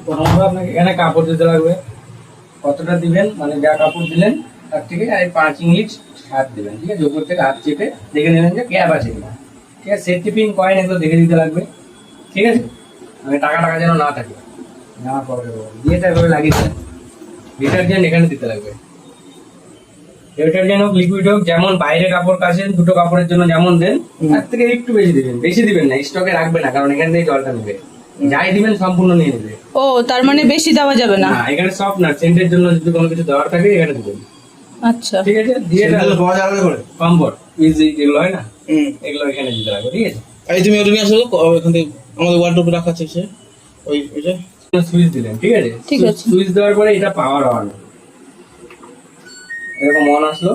প্রথমত আপনাকে এখানে কাপড় দিতে লাগবে, কতটা দিবেন মানে যা কাপড় দিলেন তার থেকে 5 ইঞ্চ হাত দিবেন, ঠিক আছে। উপর থেকে হাত চেপে দেখে নেবেন যে গ্যাপ আছে কিনা, ঠিক আছে। সেফটি পিন কয়েন এগুলো দেখে দিতে লাগবে, ঠিক আছে। মানে টাকা টাকা যেন না থাকে, নেওয়ার পরে দিয়ে তারপরে লাগিয়ে দেবেন। ডিটারজেন্ট এখানে দিতে লাগবে, ডিটারজেন্ট হোক লিকুইড হোক, যেমন বাইরে কাপড় কাচেন দুটো কাপড়ের জন্য যেমন দেন তার থেকে একটু বেশি দিবেন, বেশি দিবেন না, স্টকে রাখবে না, কারণ এখান থেকে জলটা নেবে, যাই দিবেন সম্পূর্ণ নিয়ে নেবে। ও তার মানে বেশি দেওয়া যাবে না। এখানে সফটনার সেন্টের জন্য যদি কোনো কিছু দেওয়ার থাকে এখানে দিবেন, আচ্ছা ঠিক আছে। দিয়ে তাহলে পাওয়া যাবে করে কমফর্ট ইজি যেগুলো হয় না এগুলো এখানে দিতে লাগবে, ঠিক আছে। এই তুমি ওটা নিয়ে আসো, এখান থেকে আমাদের ওয়ার্ডরোবে রাখা আছে সে ওই ওইটা সুইচ দিলেন, ঠিক আছে। ঠিক আছে। সুইচ দেওয়ার পরে এটা পাওয়ার অন, এরকম অন আসলো,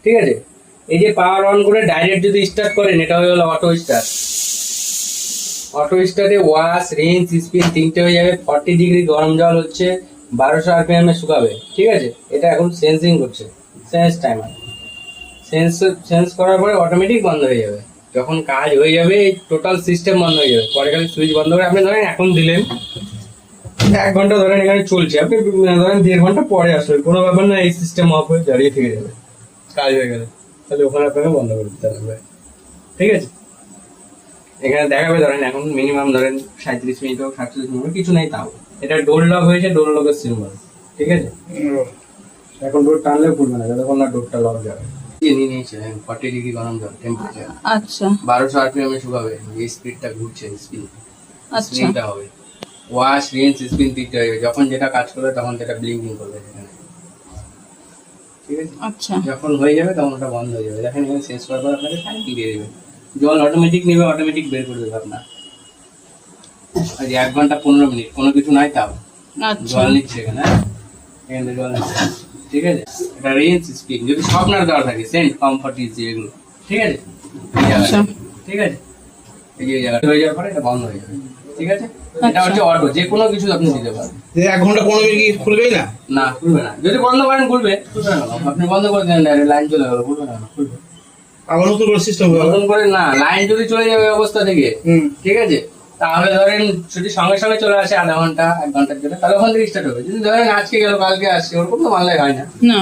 ঠিক আছে। এই যে পাওয়ার অন করে ডাইরেক্ট যদি স্টার্ট করেন এটা হয়ে গেল অটো স্টার্ট। অটো স্টার্টে ওয়াশ রিন্স স্পিন তিনটে হয়ে যাবে। 40 ডিগ্রি গরম জল হচ্ছে 1200 RPM এ শুকাবে, ঠিক আছে। এটা এখন সেন্সিং করছে, সেন্স টাইমার। সেন্স করার পরে অটোমেটিক বন্ধ হয়ে যাবে। যখন কাজ হয়ে যাবে টোটাল সিস্টেম বন্ধ হয়ে যাবে, পরে খালি সুইচ বন্ধ করে আপনি ধরেন এখন দিলেন 1 ঘন্টা ধরেন এখানে চলছে, আপনি ধরেন 1.5 ঘন্টা পরে আসবেন, কোনো ব্যাপার না, এই সিস্টেম অফ হয়ে দাঁড়িয়ে থেকে যাবে, কাজ হয়ে গেলে তাহলে ওখানে আপনাকে বন্ধ করে দিতে হবে, ঠিক আছে। এখানে দেখাবে ধরেন এখন মিনিমাম ধরেন 37 মিনিট হোক 47 মিনিট হোক, কিছু নেই তাও। এটা ডোর লক হয়েছে, ডোর লকের সিম্বল, ঠিক আছে। এখন ডোর টানলেও খুলবে না যতক্ষণ না ডোরটা লক যাবে। নিয়ে নিয়েছে 40 ডিগ্রি গরম জল টেম্পারেচার, আচ্ছা 1200 RPM এ শুকাবে। এই স্পিডটা ঘুরছে, আচ্ছা স্পিনটা হবে। ওয়াশ রিন্স স্পিন দিতে হবে, যখন যেটা কাজ করবে তখন যেটা ব্লিঙ্কিং করবে এখানে, ঠিক আছে। আচ্ছা যখন হয়ে যাবে তখন ওটা বন্ধ হয়ে যাবে। দেখেন এখানে শেষ করার পর আপনাকে টাইমিং দিয়ে দেবে, জল অটোমেটিক নেবে, অটোমেটিক বের করে দেবে আপনার। আজ 1 ঘন্টা 15 মিনিট কোনো কিছু নাই তাও আচ্ছা জল নিচ্ছে এখানে, এখান থেকে জল নিচ্ছে, ঠিক আছে। এটা রেঞ্জ স্পিড যদি সফটনার দেওয়া থাকে, সেন্ট কমফর্ট ইজি এগুলো, ঠিক আছে। এই জায়গাটা, ঠিক আছে। এই যে জায়গাটা হয়ে যাওয়ার পরে এটা বন্ধ হয়ে যাবে, ঠিক আছে। এটা হচ্ছে অটো, যে কোনো কিছু আপনি দিতে পারেন। 1 ঘন্টা 15 মিনিট কি খুলবেই না? না খুলবে না, যদি বন্ধ করেন খুলবে, খুলবে না। আপনি বন্ধ করে দেন ডাইরেক্ট লাইন চলে গেল, খুলবে না, খুলবে। আবার নতুন করে সিস্টেম হবে। নতুন করে না, লাইন যদি চলে যাবে অবস্থা থেকে, ঠিক আছে, তাহলে ধরেন যদি সঙ্গে সঙ্গে চলে আসে আধা ঘন্টা 1 ঘন্টার জন্য, তাহলে ওখান থেকে স্টার্ট হবে। যদি ধরেন আজকে গেল কালকে আসছে, ওরকম তো মানলে হয় না। না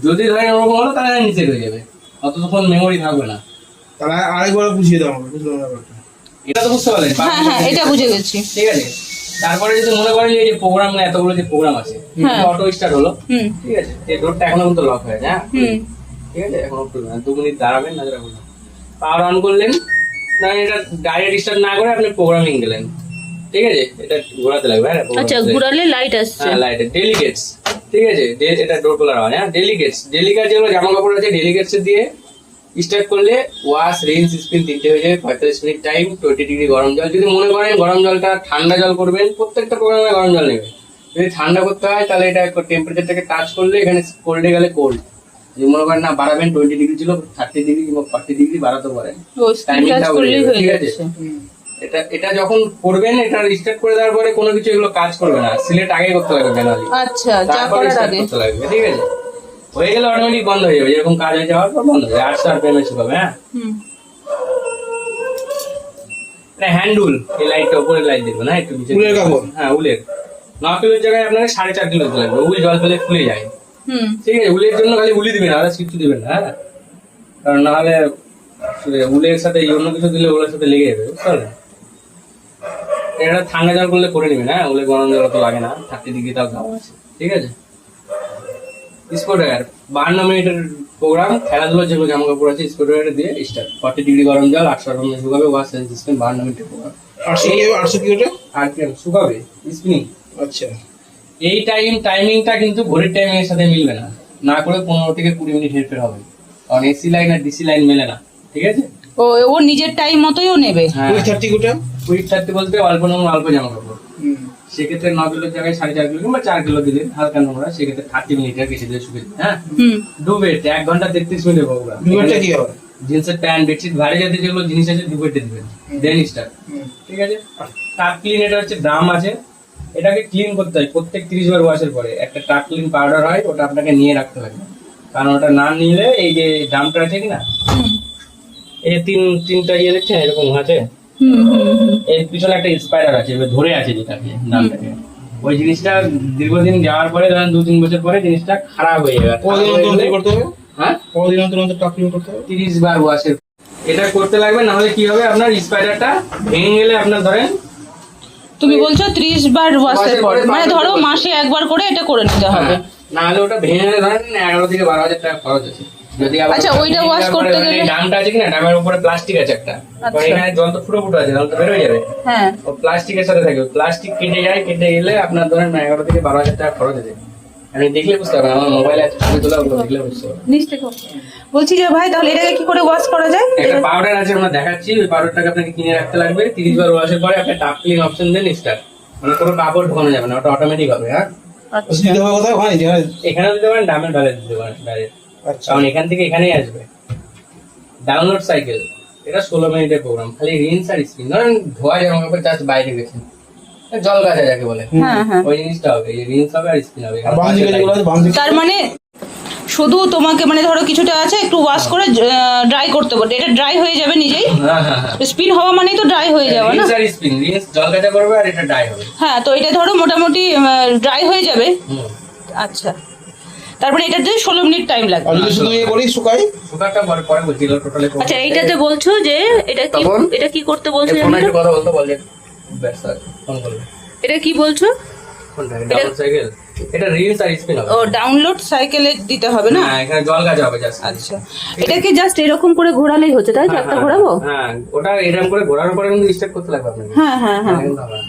যদি ধরেন ওরকম হলো তাহলে নিচে হয়ে যাবে, অতক্ষণ মেমোরি থাকবে না। তাহলে আরেকবার বুঝিয়ে দাও আমাকে, বুঝলাম না ব্যাপারটা। এটা তো বুঝতে পারলেন? হ্যাঁ হ্যাঁ এটা বুঝে গেছি। ঠিক আছে। তারপরে যদি মনে করেন যে এই যে প্রোগ্রাম এতগুলো যে প্রোগ্রাম আছে, অটো স্টার্ট হলো, ঠিক আছে, এই ডোরটা এখনো কিন্তু লক হয়ে যায়, ঠিক আছে। এখনো 2 মিনিট দাঁড়াবেন, না দাঁড়াবেন, পাওয়ার অন করলেন, না এটা ডাইরেক্ট স্টার্ট না করে আপনি প্রোগ্রামিং গেলেন, ঠিক আছে। এটা ঘোরাতে লাগবে, হ্যাঁ। আচ্ছা ঘোরালে লাইট আসছে। হ্যাঁ লাইট ডেলিগেটস, ঠিক আছে। এটা ডোর খোলার আওয়াজ, হ্যাঁ। ডেলিগেটস যেগুলো জামা কাপড় আছে ডেলিগেটস দিয়ে স্টার্ট করলে ওয়াশ রিন্স স্পিন তিনটে হয়ে যাবে। 45 মিনিট টাইম, 20 ডিগ্রি গরম জল। যদি মনে করেন গরম জলটা ঠান্ডা জল করবেন, প্রত্যেকটা প্রোগ্রামে গরম জল নেবে। যদি ঠান্ডা করতে হয় তাহলে এটা টেম্পারেচারটাকে টাচ করলে এখানে কোল্ডে গেলে কোল্ড, যদি মনে করেন না বাড়াবেন 20 ডিগ্রি ছিল 30 ডিগ্রি কিংবা 40 ডিগ্রি বাড়াতে পারেন, টাইমিংটা বলে দেবে, ঠিক আছে। এটা যখন করবেন, এটা রিস্টার্ট করে দেওয়ার পরে কোনো কিছু এগুলো কাজ করবে না, সিলেক্ট আগে করতে লাগবে ম্যানুয়ালি। আচ্ছা যা তারপরে করার স্টার্ট আগে করতে লাগবে, ঠিক আছে। হয়ে গেলে অটোমেটিক বন্ধ হয়ে যাবে, যেরকম কাজ হয়ে যাওয়ার পর বন্ধ হয়ে যাবে। 800 RPM এ শুকাবে, হ্যাঁ। এটা হ্যান্ডুল, এই লাইটটা উপরে লাইট দেখবে না, একটু নিচে উলের কাপড়, হ্যাঁ উলের। 9 কিলোর জায়গায় আপনাকে 4.5 কিলো দিতে লাগবে। উল জল ফেলে ফুলে যায়, ঠিক আছে। উলের জন্য খালি উলি দিবেন, আর কিছু দিবেন না, হ্যাঁ। কারণ না হলে উলের সাথে অন্য কিছু দিলে উলের সাথে লেগে যাবে, বুঝতে পারলেন। এটা ঠান্ডা জল করলে করে নেবেন, হ্যাঁ। উলে গরম জল তো লাগে না, 30 ডিগ্রি তাও দাম আছে, ঠিক আছে। স্পোর্টওয়্যার 52 মিনিটের প্রোগ্রাম, খেলাধুলার যেগুলো জামা কাপড় আছে স্পোর্টওয়্যার দিয়ে স্টার্ট। 40 ডিগ্রি গরম জল, 800 RPM শুকাবে, ওয়াশ এন্ড স্পিন 52 মিনিটের প্রোগ্রাম। 800 কি ওটা? RPM শুকাবে, স্পিনিং। আচ্ছা, এই টাইমিংটা কিন্তু ঘড়ির টাইমিং এর সাথে মিলবে না, না করে 15 থেকে 20 মিনিট হেরফের হবে, কারণ এসি লাইন আর ডিসি লাইন মেলে না, ঠিক আছে। ও নিজের টাইম মতোইও নেবে। হ্যাঁ 30 কোটা? 30 বলতে অল্প নোংরা অল্প জামা কাপড়, সেক্ষেত্রে 9 কিলোর জায়গায় 4.5 কিলো কিংবা 4 কিলো দিলে হালকা নোংরা, সেক্ষেত্রে 30 মিনিটের বেশি দিয়ে শুকিয়ে দিন, হ্যাঁ। ডুবেট 1 ঘন্টা 33 মিনিটের প্রোগ্রাম। দুইটা কি হবে? জিন্সের প্যান্ট বেডশিট ভারী জাতীয় যেগুলো জিনিস আছে ডুবেটে দিবেন, দেন স্টার্ট, ঠিক আছে। টাপ ক্লিন, এটা হচ্ছে ড্রাম আছে, এটাকে ক্লিন করতে হয় প্রত্যেক 30 বার ওয়াশের পরে। একটা টাপ ক্লিন পাউডার হয়, ওটা আপনাকে নিয়ে রাখতে হবে, কারণ ওটা না নিলে এই যে ড্রামটা আছে কিনা, এই তিনটা ইয়ে দেখছেন এরকম আছে, হুম হুম হুম। এর পিছনে একটা ইন্সপায়ার আছে, এবার ধরে আছে যেটাকে নামটাকে। ওই জিনিসটা দীর্ঘদিন যাওয়ার পরে ধরেন 2-3 বছর পরে জিনিসটা খারাপ হয়ে যাবে। কতদিন অন্তর অন্তর করতে হবে? হ্যাঁ, কতদিন অন্তর অন্তর টাপ ক্লিন করতে হবে? 30 বার ওয়াশের এটা করতে লাগবে, না হলে কি হবে আপনার স্পাইডারটা ভেঙে গেলে আপনার ধরেন তুমি বলছো 30 বার ওয়াশের ওয়াশের পর, পরে মানে বারবার ধরো করে। মাসে একবার করে এটা করে নিতে হবে। হ্যাঁ, না হলে ওটা ভেঙে গেলে ধরেন 11 থেকে 12 হাজার টাকা খরচ আছে। যদি আবার আচ্ছা, ওইটা wash তারপরে করতে ওই গেলে? ডামটা আছে কিনা, ডামের উপরে প্লাস্টিক আছে একটা, আচ্ছা। এখানে জল তো ফুটো ফুটো আছে, জল তো বের হয়ে যাবে। হ্যাঁ। ও প্লাস্টিকের সাথে থাকে, প্লাস্টিক কেটে যায়, কেটে গেলে আপনার ধরেন 11 থেকে 12 হাজার টাকা খরচ আছে। আমি দেখলে বুঝতে পারবেন, আমার মোবাইলে আছে ছবি তোলা, ওগুলো দেখলে বুঝতে পারবেন। নিশ্চয়ই। বলছি যে ভাই, তাহলে এটাকে কি করে ওয়াশ করা যায়? একটা পাউডার আছে, আমরা দেখাচ্ছি। ওই পাউডারটাকে আপনাকে কিনে রাখতে লাগবে। 30 বার ওয়াশের পরে আপনি টাপ ক্লিন অপশন দেন স্টার্ট, মানে কোনো কাপড় ঢোকানো যাবে না, ওটা অটোমেটিক হবে। হ্যাঁ, আচ্ছা। দিতে হবে কোথায়? ওখানে যেখানে এখানেও দিতে পারেন, ডামের ডালে দিতে পারেন ডাইরেক্ট, আচ্ছা কারণ এখান থেকে এখানেই আসবে। ডাউনলোড সাইকেল, এটা 16 মিনিটের প্রোগ্রাম, খালি রিন্স আর স্পিন। ধরেন ধোয়া জামা কাপড় জাস্ট বাইরে গেছেন, জল গাছা যাকে বলে, হ্যাঁ হ্যাঁ। ওই জিনিসটা হবে, এই রিন্স হবে আর স্পিন হবে। আর বাম দিকে যেগুলো আছে বাম দিকে তার মানে শুধু তোমাকে, মানে ধরো কিছুটা আছে একটু ওয়াশ করে ড্রাই করতে বলতে, এটা ড্রাই হয়ে যাবে নিজেই। হ্যাঁ হ্যাঁ হ্যাঁ, স্পিন হওয়া মানেই তো ড্রাই হয়ে যাবে না? রিন্স আর স্পিন, রিন্স জল গাছা করবে আর এটা ড্রাই হবে। হ্যাঁ, তো এটা ধরো মোটামুটি ড্রাই হয়ে যাবে। হুম, আচ্ছা, তারপরে এটার জন্য 16 মিনিট টাইম লাগবে। আর যদি শুধু ইয়ে করি শুকাই সুগারটা পরে পরে বলছি, টোটালি। আচ্ছা, এইটাতে বলছো যে এটা কি, তখন? এটা কি করতে বলছো ফোনে জানো একটু তো? কথা বলতে বললে ব্যস্ত আছে, ফোন করবে। এটা কি বলছো? কোনটা ডাবল সাইকেল? এটা রিলস আর স্পিন হবে। ও, ডাউনলোড সাইকেলে দিতে হবে না? হ্যাঁ, এখানে জল গাছা হবে জাস্ট। আচ্ছা, এটাকে জাস্ট এরকম করে ঘোরালেই হচ্ছে, তাই তো? একটা ঘোরাবো? হ্যাঁ, ওটা এরকম করে ঘোরার পরে কিন্তু স্টার্ট করতে লাগবে আপনাকে। হ্যাঁ হ্যাঁ হ্যাঁ। কিন্তু হবে না।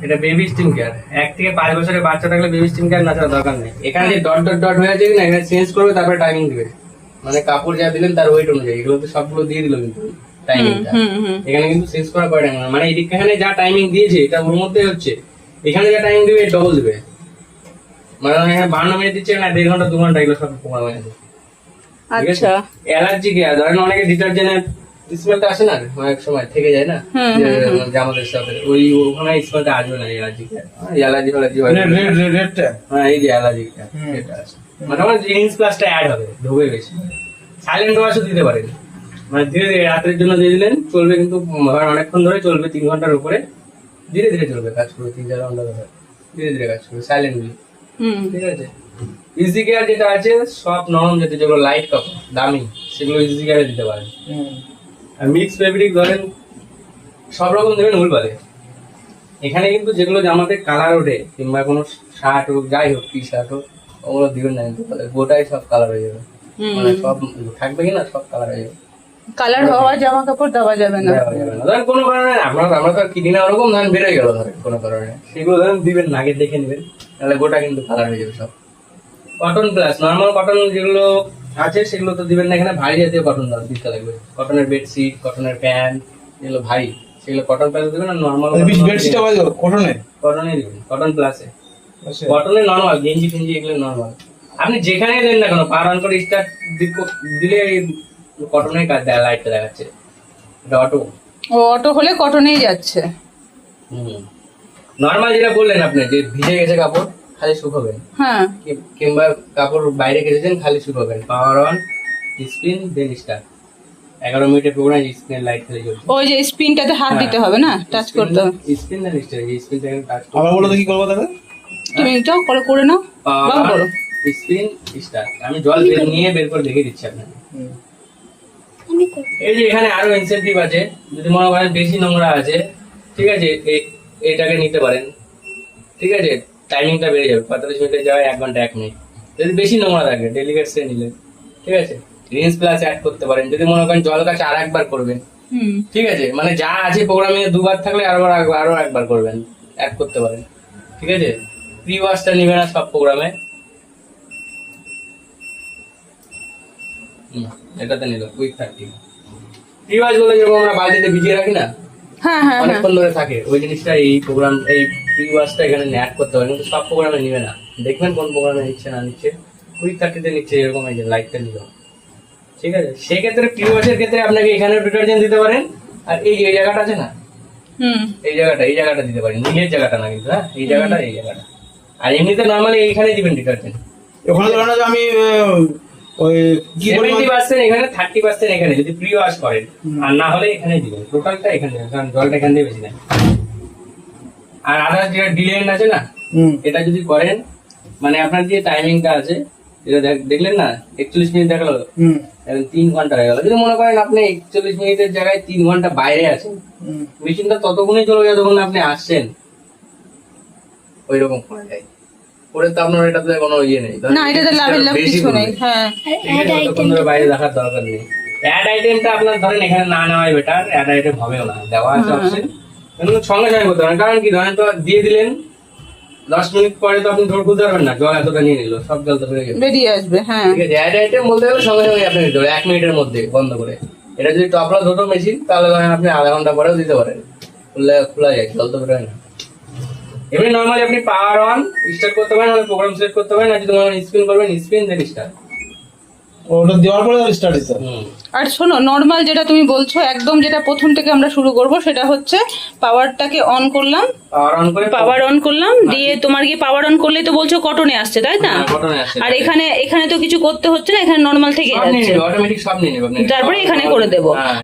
এটা বেবি স্টিম কেয়ার, 1 থেকে 5 বছরের বাচ্চা থাকলে বেবি স্টিম কেয়ার না ছাড়া দরকার নেই। এখানে যে ডট ডট ডট হয়ে আছে না, এখানে চেঞ্জ করবে, তারপরে টাইমিং দিবে, মানে কাপড় যা দিলেন তার ওয়েট অনুযায়ী। এগুলো তো সবগুলো দিয়ে দিল কিন্তু টাইমিংটা, হুম হুম। এখানে কিন্তু চেঞ্জ করা পড়ে না, মানে এখানে যা টাইমিং দিয়েছে এটা ওর মধ্যে হচ্ছে, এখানে যা টাইমিং দিবে ডবল দিবে, মানে এখানে 52 মিনিট দিচ্ছে না, 1.5 ঘন্টা 2 ঘন্টা এগুলো সব প্রোগ্রাম হয়ে যাবে। ঠিক আছে? আচ্ছা। অ্যালার্জি কেয়ার, ধরেন অনেকে ডিটারজেন্টের স্মেলটা আসে না, অনেক সময় থেকে যায় না, হুম, যে জামাতের সাথে ওই ওখানে স্মেলটা আসবে না। অ্যালার্জি কেয়ার, অ্যালার্জি ফ্যালার্জি হয় না। রেড রেড রেডটা হ্যাঁ, এই যে অ্যালার্জি কেয়ার, এটা আছে, মানে আমার জিনিস প্লাসটা অ্যাড হবে, ঢুকে গেছে। সাইলেন্ট ওয়াশও দিতে পারেন, মানে ধীরে ধীরে রাতের জন্য দিয়ে দিলেন, চলবে কিন্তু ধরেন অনেকক্ষণ ধরে চলবে, 3 ঘন্টার উপরে, ধীরে ধীরে চলবে, কাজ করবে 3-4 ঘন্টা ধরে, ধীরে ধীরে কাজ করবে সাইলেন্টলি। হুম। ঠিক আছে। ইজি কেয়ার যেটা আছে, সব নরম যেতে, যেগুলো লাইট কাপড় দামি, সেগুলো ইজি কেয়ারে দিতে পারেন। আর মিক্স ফেব্রিক ধরেন সব রকম দেবেন উলবালে। এখানে কিন্তু যেগুলো জামাতে কালার ওঠে, কিংবা কোনো শার্ট হোক, যাই হোক, টি শার্ট হোক, ওগুলো দিবেন না কিন্তু, তাহলে গোটাই সব কালার হয়ে যাবে, মানে সব থাকবে কিনা সব কালার হয়ে যাবে। কালার হওয়া জামা কাপড় দেওয়া যাবে না। দেওয়া যাবে না। ধরেন কোনো কারণে আমরা তো আর কিনি না ওরকম, ধরেন বেড়ে গেল ধরেন কোনো কারণে, সেগুলো ধরেন দিবেন না, আগে দেখে নেবেন, তাহলে গোটা কিন্তু কালার হয়ে যাবে সব। কটন প্লাস নর্মাল কটন যেগুলো আছে সেগুলো তো দিবেন না, এখানে ভারী জাতীয় কটন দিতে লাগবে। কটনের বেডশিট, কটনের প্যান্ট, যেগুলো ভারী সেগুলো কটন প্লাস দিবেন, আর নর্মাল বেডশিট আবার কটনে কটনে দিবেন, কটন প্লাসে। আচ্ছা কটনে নর্মাল গেঞ্জি ফেঞ্জি এগুলো নর্মাল, আপনি যেখানে দেন না কেন, পার অন করে স্টার্ট দিলে কটনের কাজ দেয়, লাইটটা দেখাচ্ছে, এটা অটো। ও, অটো হলে কটনেই যাচ্ছে। নর্মাল যেটা বললেন আপনি, যে ভিজে গেছে কাপড় খালি শুকাবেন, হ্যাঁ। কিংবা কাপড় বাইরে গেছেন খালি শুকাবেন, power on, spin, then start. 11 মিনিটের প্রোগ্রাম, স্পিন লাইট খালি জ্বলছে। ওই যে স্পিনটাতে হাত দিতে হবে না, টাচ করতে হবে। স্পিন দেন স্টার্ট, স্পিন থেকে টাচ আবার বলো তো কি করবো তাহলে? তুমি এটাও করে নাও। বাবা করো। Spin start. আমি জল নিয়ে বের করে দেখিয়ে দিচ্ছি আপনাকে। এই যে এখানে আরো ইনসেন্টিভ আছে, যদি মনে করেন বেশি নোংরা আছে, ঠিক আছে, এটাকে নিতে পারেন। ঠিক আছে, টাইমিংটা বেড়ে যাবে, 45 মিনিটের জায়গায় 1 ঘন্টা 1 মিনিট। যদি বেশি নোংরা থাকে, ডেলিকেট সে নিলে, ঠিক আছে, রিন্স প্লাস অ্যাড করতে পারেন। যদি মনে করেন জল কাছে আর একবার করবেন, হুম। ঠিক আছে, মানে যা আছে প্রোগ্রামে 2 বার থাকলে আরো একবার করবেন, অ্যাড করতে পারেন। ঠিক আছে, প্রি ওয়াশটা নিবে না সব প্রোগ্রামে, এটাতে নিল কুইক 30। প্রি ওয়াশ গুলো যেরকম আমরা বালতিতে ভিজিয়ে রাখি না, হ্যাঁ হ্যাঁ হ্যাঁ। অনেকক্ষণ ধরে থাকে, ওই জিনিসটা এই প্রোগ্রাম, এই প্রি ওয়াশটা এখানে অ্যাড করতে হবে, কিন্তু সব প্রোগ্রামে নিবে না। দেখবেন কোন প্রোগ্রামে নিচ্ছে না নিচ্ছে, কুইক 30তে নিচ্ছে, এরকম এই যে লাইটটা নিল। ঠিক আছে, সেক্ষেত্রে প্রি ওয়াশের ক্ষেত্রে আপনাকে এখানে ডিটারজেন্ট দিতে পারেন, আর এই যে এই জায়গাটা আছে না, হুম। এই জায়গাটা দিতে পারেন, নিজের জায়গাটা না কিন্তু, হ্যাঁ, এই জায়গাটা। আর এমনিতে নর্মালি এইখানে দিবেন ডিটারজেন্ট। ওখানে ধরো না যে আমি ওই কি পরিমাণ 70% এখানে 30% এখানে যদি প্রি ওয়াশ করেন আর না হলে এখানে দিবেন টোটালটা এখানে দিবেন, কারণ জলটা এখান দিয়ে বেশি না। আর আদার্স যেটা ডিলেন আছে না হুম এটা যদি করেন মানে আপনার যে টাইমিংটা আছে এটা দেখলেন না 41 মিনিট দেখালো, হুম এখন 3 ঘন্টা হয়ে গেল। যদি মনে করেন আপনি 41 মিনিটের জায়গায় 3 ঘন্টা বাইরে আছেন, হুম। মেশিনটা ততক্ষণই চলে যায় যতক্ষণ আপনি আসছেন, ওই রকম করা যায়। পরে তো আপনার এটাতে কোনো ইয়ে নেই, না এটাতে লাভের লাভ বেশি কিছু নেই। করবে। হ্যাঁ ঠিক আছে, ততক্ষণ ধরে বাইরে দেখার দরকার নেই। অ্যাড আইটেমটা আপনার ধরেন এখানে না নেওয়াই বেটার, অ্যাড আইটেম হবেও না, দেওয়া আছে অপশন, কিন্তু সঙ্গে সঙ্গে করতে পারেন। কারণ কি ধরেন তো দিয়ে দিলেন 10 মিনিট পরে তো আপনি ধরে বুঝতে পারবেন না জল এতটা নিয়ে নিল, সব জল তো বেরিয়ে গেল। বেরিয়ে আসবে। হ্যাঁ ঠিক আছে, অ্যাড আইটেম বলতে গেলে সঙ্গে সঙ্গে আপনি দিতে পারেন 1 মিনিটের মধ্যে বন্ধ করে। এটা যদি টপলা ছোট মেশিন তাহলে ধরেন আপনি আধা ঘন্টা পরেও দিতে পারেন, খোলা যায়, জল তো বেরোয় না। এমনি নর্মালি আপনি পাওয়ার অন স্টার্ট করতে পারেন, প্রোগ্রাম সেট করতে পারেন, আর যদি মনে হয় স্পিন করবেন স্পিন দেন স্টার্ট। ওটা দেওয়ার পরে স্টার্ট দিতে হবে। আর শোনো, নর্মাল যেটা তুমি বলছো একদম যেটা প্রথম থেকে আমরা শুরু করব সেটা হচ্ছে পাওয়ারটাকে অন করলাম, পাওয়ার অন করে পাওয়ার অন করলাম দিয়ে তোমার কি পাওয়ার অন করলেই তো বলছো কটনে আসছে তাই না? হ্যাঁ, কটনে আসছে। আর এখানে এখানে তো কিছু করতে হচ্ছে না, এখানে নর্মাল থেকে সব নিয়ে যাচ্ছে, নেবে, অটোমেটিক সব নিয়ে নেবে আপনি। তারপরে এখানে করে দেবো। হ্যাঁ।